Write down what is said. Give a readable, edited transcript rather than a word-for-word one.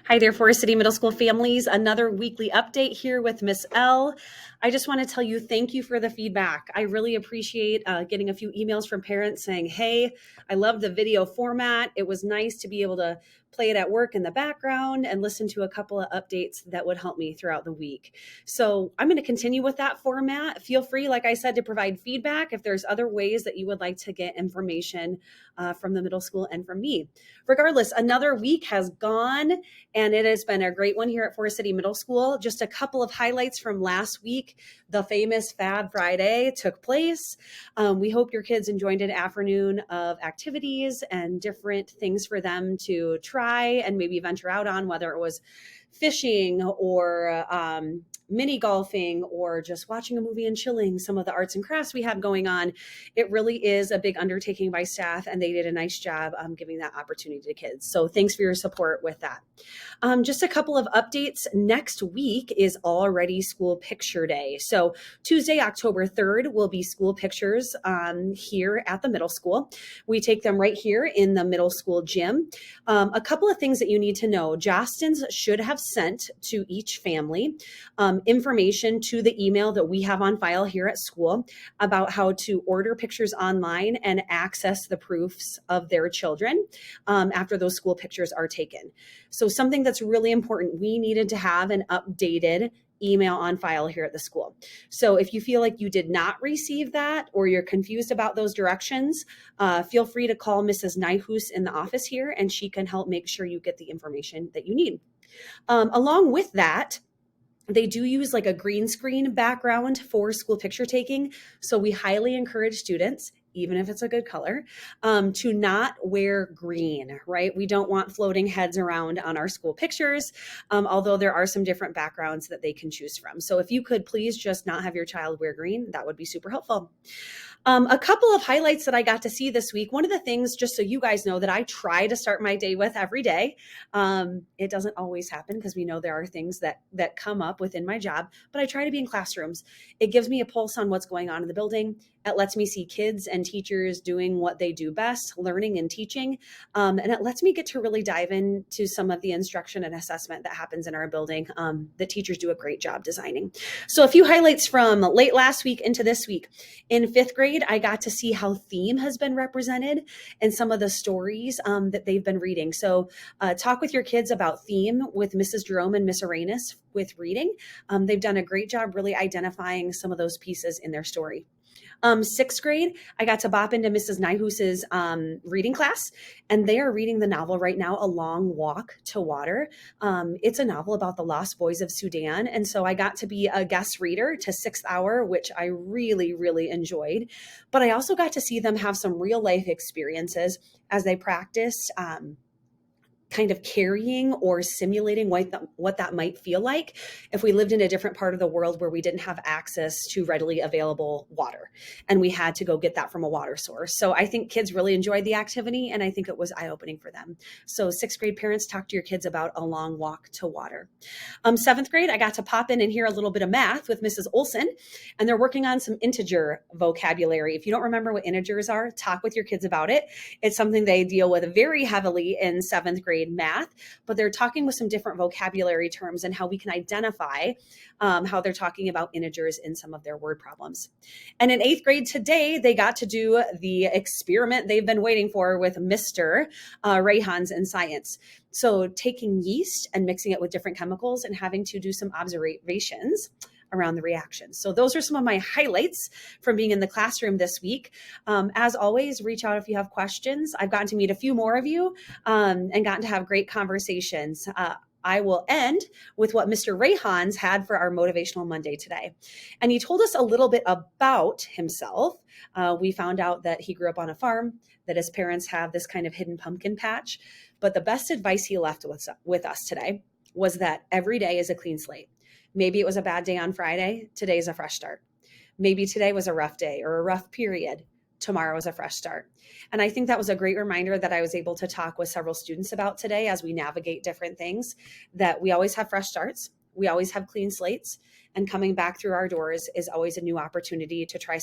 Hi there, Forest City Middle School families. Another weekly update here with Miss L. I just want to tell you thank you for the feedback. I really appreciate getting a few emails from parents saying, hey, I love the video format. It was nice to be able to play it at work in the background and listen to a couple of updates that would help me throughout the week. So I'm going to continue with that format. Feel free, like I said, to provide feedback if there's other ways that you would like to get information from the middle school and from me. Regardless, another week has gone and it has been a great one here at Forest City Middle School. Just a couple of highlights from last week. The famous Fab Friday took place. We hope your kids enjoyed an afternoon of activities and different things for them to try and maybe venture out on, whether it was fishing or mini golfing or just watching a movie and chilling, some of the arts and crafts we have going on. It really is a big undertaking by staff, and they did a nice job giving that opportunity to kids. So thanks for your support with that. Just a couple of updates. Next week is already School Picture Day. So Tuesday, October 3rd will be school pictures here at the middle school. We take them right here in the middle school gym. A couple of things that you need to know. Jostens should have sent to each family information to the email that we have on file here at school about how to order pictures online and access the proofs of their children after those school pictures are taken. So something that's really important, we needed to have an updated email on file here at the school. So if you feel like you did not receive that or you're confused about those directions, feel free to call Mrs. Nyhus in the office here and she can help make sure you get the information that you need. Along with that, they do use like a green screen background for school picture taking. So we highly encourage students, even if it's a good color, to not wear green, right? We don't want floating heads around on our school pictures, although there are some different backgrounds that they can choose from. So if you could please just not have your child wear green, that would be super helpful. A couple of highlights that I got to see this week. One of the things, just so you guys know, that I try to start my day with every day. It doesn't always happen because we know there are things that come up within my job, but I try to be in classrooms. It gives me a pulse on what's going on in the building. It lets me see kids and teachers doing what they do best, learning and teaching. And it lets me get to really dive into some of the instruction and assessment that happens in our building that teachers do a great job designing. So a few highlights from late last week into this week. In 5th grade, I got to see how theme has been represented in some of the stories that they've been reading. So talk with your kids about theme with Mrs. Jerome and Miss Arenas with reading. They've done a great job really identifying some of those pieces in their story. 6th grade, I got to bop into Mrs. Nyhus's reading class, and they are reading the novel right now, A Long Walk to Water. It's a novel about the lost boys of Sudan, and so I got to be a guest reader to 6th hour, which I really, really enjoyed. But I also got to see them have some real life experiences as they practiced kind of carrying or simulating what that might feel like if we lived in a different part of the world where we didn't have access to readily available water and we had to go get that from a water source. So I think kids really enjoyed the activity and I think it was eye-opening for them. So 6th grade parents, talk to your kids about A Long Walk to Water. 7th grade, I got to pop in and hear a little bit of math with Mrs. Olson, and they're working on some integer vocabulary. If you don't remember what integers are, talk with your kids about it. It's something they deal with very heavily in 7th grade math, but they're talking with some different vocabulary terms and how we can identify how they're talking about integers in some of their word problems. And in 8th grade today, they got to do the experiment they've been waiting for with Mr. Rayhan's in science. So taking yeast and mixing it with different chemicals and having to do some observations around the reactions. So those are some of my highlights from being in the classroom this week. As always, reach out if you have questions. I've gotten to meet a few more of you and gotten to have great conversations. I will end with what Mr. Rayhans had for our Motivational Monday today. And he told us a little bit about himself. We found out that he grew up on a farm, that his parents have this kind of hidden pumpkin patch. But the best advice he left with us today was that every day is a clean slate. Maybe it was a bad day on Friday. Today's a fresh start. Maybe today was a rough day or a rough period. Tomorrow is a fresh start. And I think that was a great reminder that I was able to talk with several students about today as we navigate different things, that we always have fresh starts. We always have clean slates, and coming back through our doors is always a new opportunity to try